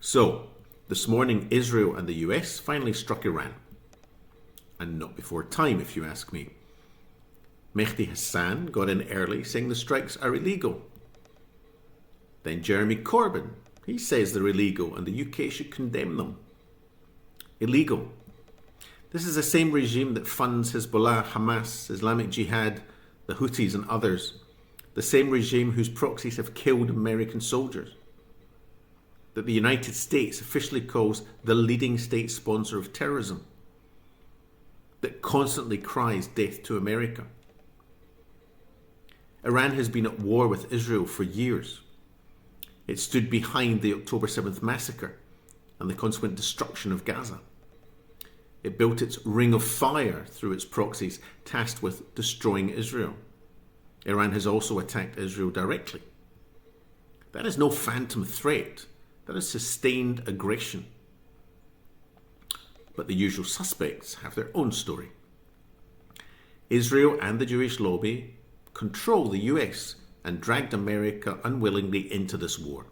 So, this morning Israel and the US finally struck Iran. And not before time, if you ask me. Mehdi Hassan got in early saying the strikes are illegal. Then Jeremy Corbyn, he says they're illegal and the UK should condemn them. Illegal. This is the same regime that funds Hezbollah, Hamas, Islamic Jihad, the Houthis and others. The same regime whose proxies have killed American soldiers. That the United States officially calls the leading state sponsor of terrorism. That constantly cries death to America. Iran has been at war with Israel for years. It stood behind the October 7th massacre and the consequent destruction of Gaza. It built its ring of fire through its proxies tasked with destroying Israel. Iran has also attacked Israel directly. That is no phantom threat. That is sustained aggression. But the usual suspects have their own story. Israel and the Jewish lobby control the US and dragged America unwillingly into this war.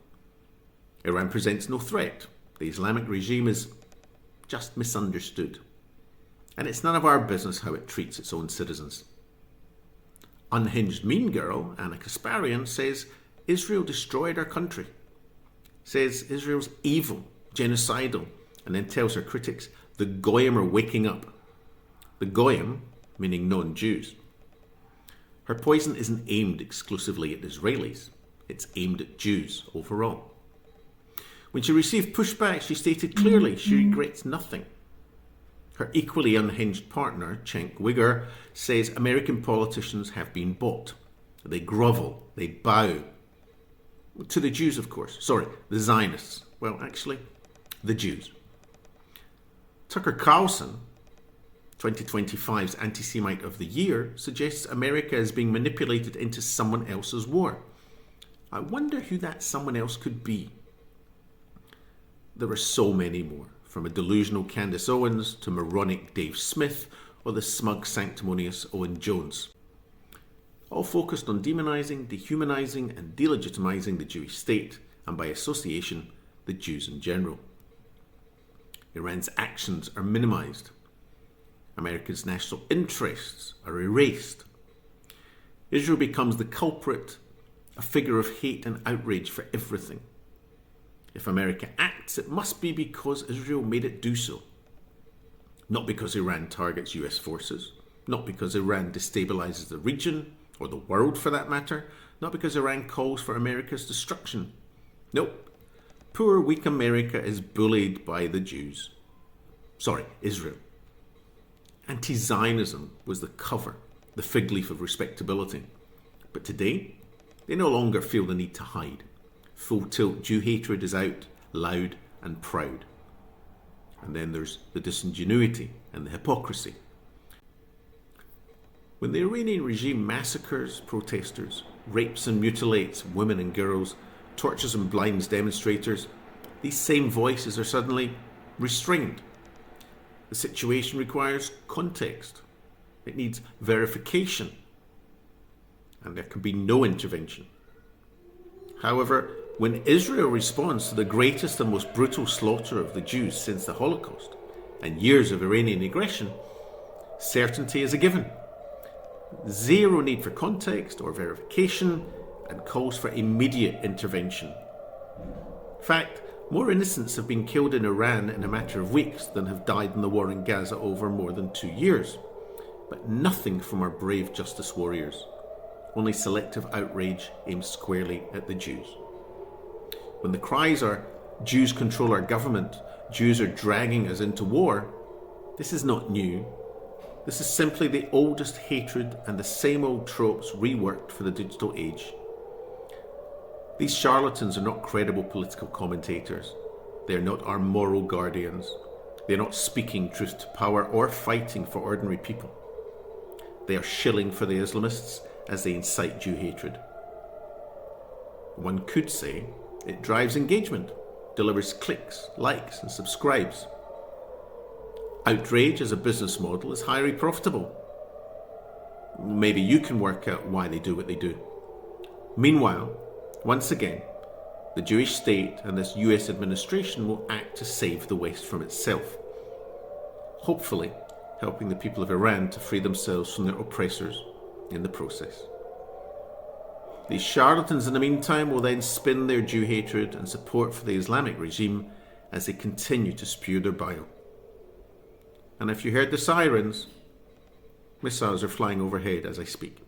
Iran presents no threat. The Islamic regime is just misunderstood. And it's none of our business how it treats its own citizens. Unhinged mean girl, Anna Kasparian, says Israel destroyed our country. Says Israel's evil, genocidal, and then tells her critics the Goyim are waking up. The Goyim, meaning non-Jews. Her poison isn't aimed exclusively at Israelis. It's aimed at Jews overall. When she received pushback, she stated clearly she regrets nothing. Her equally unhinged partner, Cenk Uygur, says American politicians have been bought. They grovel, they bow. To the Jews, of course. Sorry, the Zionists. Well, actually, the Jews. Tucker Carlson, 2025's Anti-Semite of the Year, suggests America is being manipulated into someone else's war. I wonder who that someone else could be. There are so many more, from a delusional Candace Owens to moronic Dave Smith or the smug sanctimonious Owen Jones. All focused on demonizing, dehumanizing and delegitimizing the Jewish state and by association, the Jews in general. Iran's actions are minimized. America's national interests are erased. Israel becomes the culprit, a figure of hate and outrage for everything. If America acts, it must be because Israel made it do so. Not because Iran targets US forces, not because Iran destabilizes the region, or the world for that matter, not because Iran calls for America's destruction. Nope. Poor weak America is bullied by the Jews. Sorry, Israel. Anti-Zionism was the cover, the fig leaf of respectability. But today, they no longer feel the need to hide. Full tilt Jew hatred is out, loud and proud. And then there's the disingenuity and the hypocrisy. When the Iranian regime massacres protesters, rapes and mutilates women and girls, tortures and blinds demonstrators, these same voices are suddenly restrained. The situation requires context. It needs verification. And there can be no intervention. However, when Israel responds to the greatest and most brutal slaughter of the Jews since the Holocaust and years of Iranian aggression, certainty is a given. Zero need for context or verification and calls for immediate intervention. In fact, more innocents have been killed in Iran in a matter of weeks than have died in the war in Gaza over more than 2 years. But nothing from our brave justice warriors. Only selective outrage aimed squarely at the Jews. When the cries are, Jews control our government, Jews are dragging us into war, this is not new. This is simply the oldest hatred and the same old tropes reworked for the digital age. These charlatans are not credible political commentators. They are not our moral guardians. They are not speaking truth to power or fighting for ordinary people. They are shilling for the Islamists as they incite Jew hatred. One could say it drives engagement, delivers clicks, likes and subscribes. Outrage as a business model is highly profitable. Maybe you can work out why they do what they do. Meanwhile, once again, the Jewish state and this US administration will act to save the West from itself, hopefully helping the people of Iran to free themselves from their oppressors in the process. These charlatans, in the meantime, will then spin their Jew hatred and support for the Islamic regime as they continue to spew their bile. And if you heard the sirens, missiles are flying overhead as I speak.